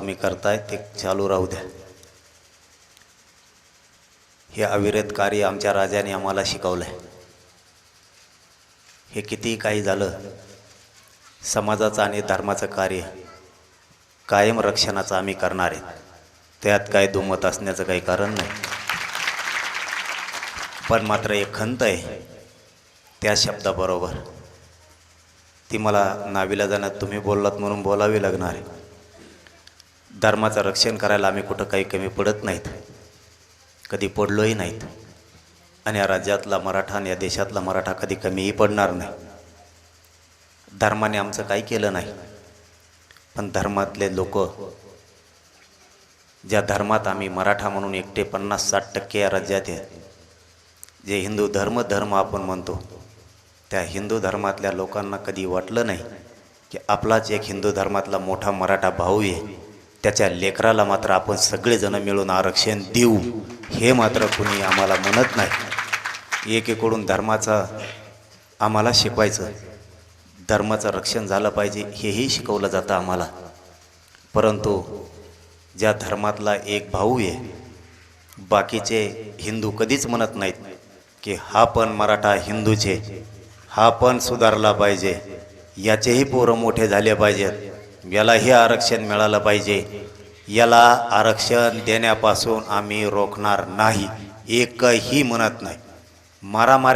तुम्ही करताय ते चालू राहू द्या. हे अविरत कार्य आमच्या राजाने आम्हाला शिकवलं आहे. हे कितीही काही झालं, समाजाचं आणि धर्माचं कार्य कायम रक्षणाचं आम्ही करणार आहे. त्यात काय दुमत असण्याचं काही कारण नाही. पण मात्र एक खंत आहे त्या शब्दाबरोबर, ती मला नाविलाजानं तुम्ही बोललात म्हणून बोलावी लागणार आहे. धर्माचं रक्षण करायला आम्ही कुठं काही कमी पडत नाहीत, कधी पडलोही नाहीत. आणि या राज्यातला मराठा आणि या देशातला मराठा कधी कमीही पडणार नाही. धर्माने आमचं काही केलं नाही, पण धर्मातले लोक, ज्या धर्मात आम्ही मराठा म्हणून एकटे 50-60% या राज्यात आहेत, जे हिंदू धर्म आपण म्हणतो, त्या हिंदू धर्मातल्या लोकांना कधी वाटलं नाही की आपलाच एक हिंदू धर्मातला मोठा मराठा भाऊ आहे, त्याच्या लेकराला मात्र आपण सगळेजण मिळून आरक्षण देऊ, हे मात्र कुणी आम्हाला म्हणत नाही. एकीकडून धर्माचा आम्हाला शिकवायचं, धर्माचं रक्षण झालं पाहिजे हेही शिकवलं जातं आम्हाला. परंतु ज्या धर्मातला एक भाऊ आहे, बाकीचे हिंदू कधीच म्हणत नाहीत की हा पण मराठा हिंदूचे, हा पण सुधारला पाहिजे, याचेही पोरं मोठे झाले पाहिजेत, यालाही आरक्षण मिळालं पाहिजे, याला आरक्षण देण्यापासून आम्ही रोखणार नाही, एकही म्हणत नाही. मारामाऱ्या